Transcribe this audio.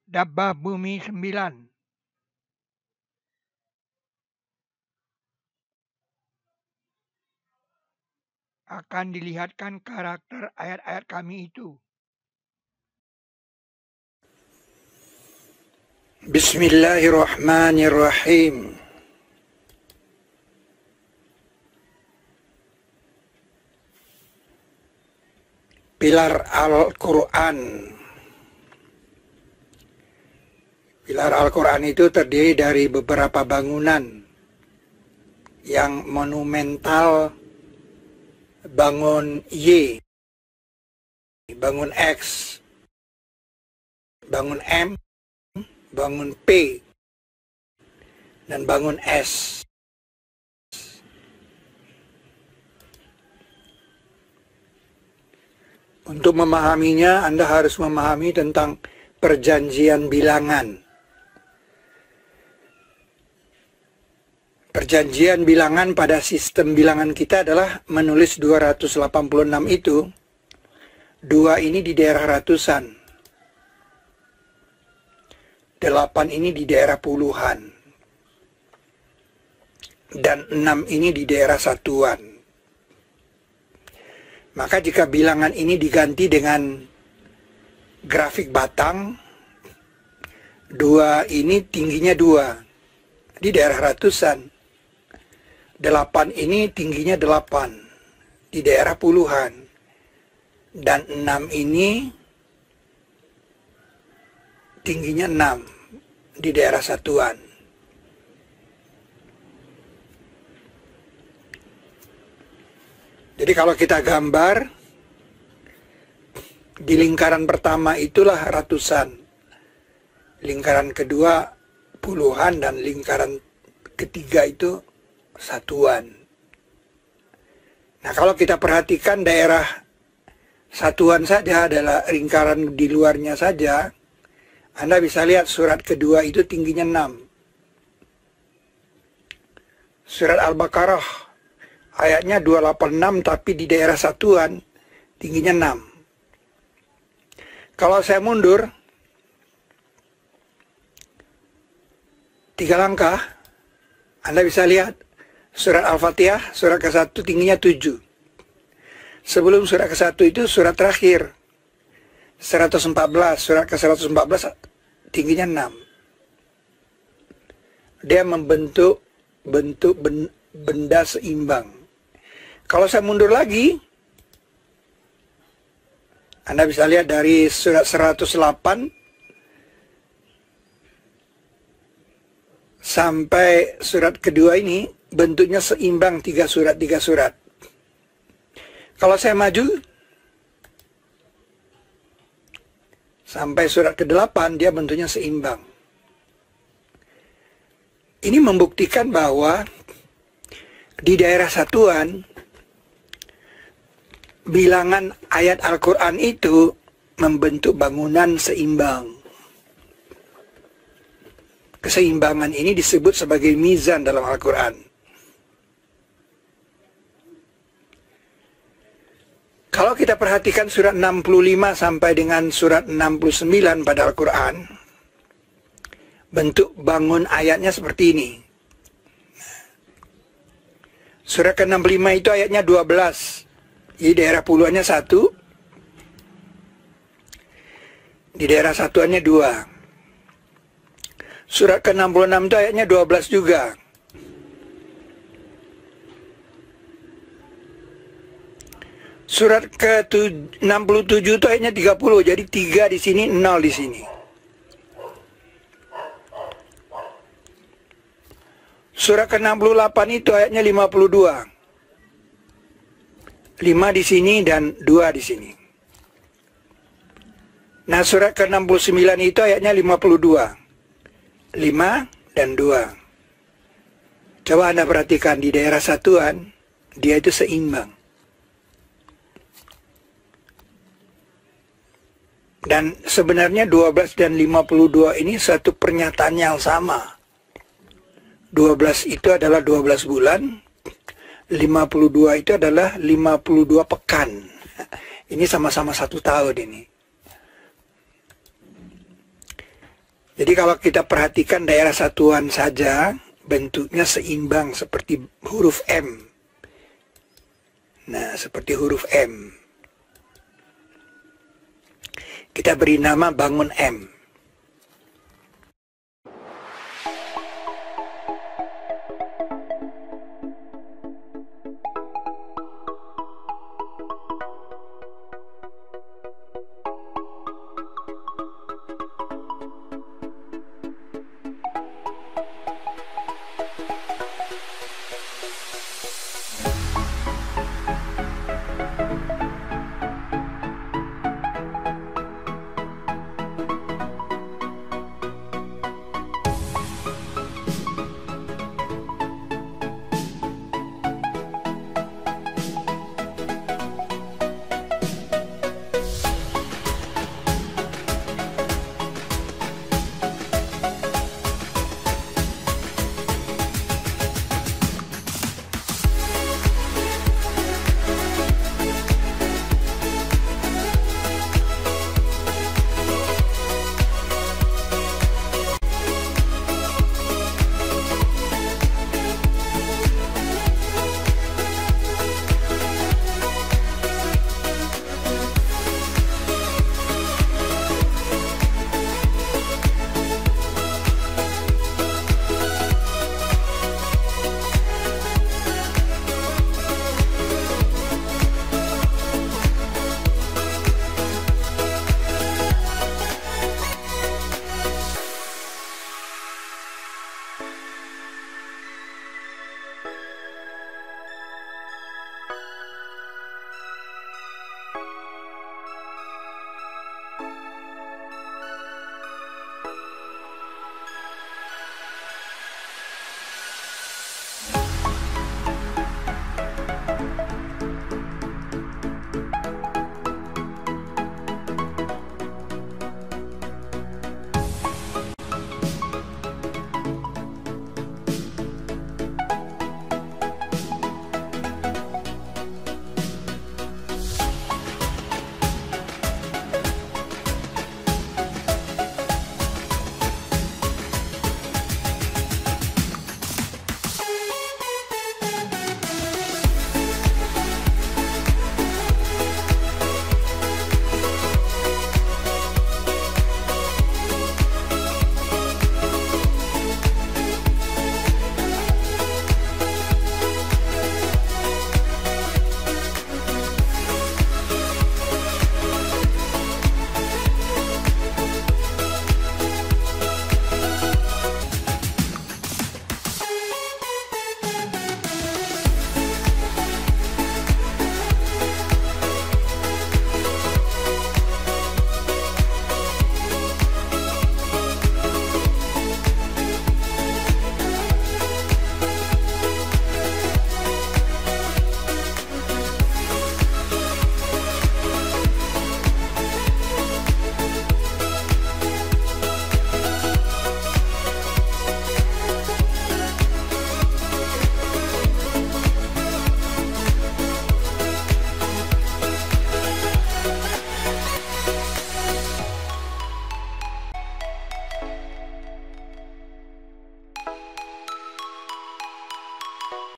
Dabbah Bumi 9. Akan dilihatkan karakter ayat-ayat kami itu. Bismillahirrahmanirrahim. Pilar Al-Quran. Pilar Al-Quran itu terdiri dari beberapa bangunan yang monumental. Bangun Y, bangun X, bangun M, bangun P, dan bangun S. Untuk memahaminya, Anda harus memahami tentang perjanjian bilangan. Perjanjian bilangan pada sistem bilangan kita adalah menulis 286 itu, 2 ini di daerah ratusan, 8 ini di daerah puluhan, dan 6 ini di daerah satuan. Maka jika bilangan ini diganti dengan grafik batang, 2 ini tingginya 2 di daerah ratusan, 8 ini tingginya 8 di daerah puluhan, dan 6 ini tingginya 6 di daerah satuan. Jadi kalau kita gambar, di lingkaran pertama itulah ratusan, lingkaran kedua puluhan, dan lingkaran ketiga itu satuan. Nah, kalau kita perhatikan daerah satuan saja adalah lingkaran di luarnya saja, Anda bisa lihat surat kedua itu tingginya 6. Surat Al-Baqarah ayatnya 286, tapi di daerah satuan tingginya 6. Kalau saya mundur 3 langkah, Anda bisa lihat surat Al-Fatihah, surat ke-1 tingginya 7. Sebelum surat ke-1 itu surat terakhir, 114, surat ke-114 tingginya 6. Dia membentuk benda seimbang. Kalau saya mundur lagi, Anda bisa lihat dari surat 108 sampai surat kedua ini bentuknya seimbang, 3 surat. Kalau saya maju sampai surat ke-8, dia bentuknya seimbang. Ini membuktikan bahwa di daerah satuan, bilangan ayat Al-Quran itu membentuk bangunan seimbang. Keseimbangan ini disebut sebagai mizan dalam Al-Quran. Kalau kita perhatikan surat 65 sampai dengan surat 69 pada Al-Quran, bentuk bangun ayatnya seperti ini. Surat ke-65 itu ayatnya 12. Di daerah puluhannya 1, di daerah satuannya 2. Surat ke-66 itu ayatnya 12 juga. Surat ke-67 itu ayatnya 30, jadi 3 di sini, 0 di sini. Surat ke-68 itu ayatnya 52. 5 di sini dan 2 di sini. Nah, surat ke-69 itu ayatnya 52. 5 dan 2. Coba Anda perhatikan di daerah satuan, dia itu seimbang. Dan sebenarnya 12 dan 52 ini satu pernyataan yang sama. 12 itu adalah 12 bulan, 52 itu adalah 52 pekan. Ini sama-sama 1 tahun ini. Jadi kalau kita perhatikan daerah satuan saja, bentuknya seimbang seperti huruf M. Nah, seperti huruf M. Kita beri nama bangun M.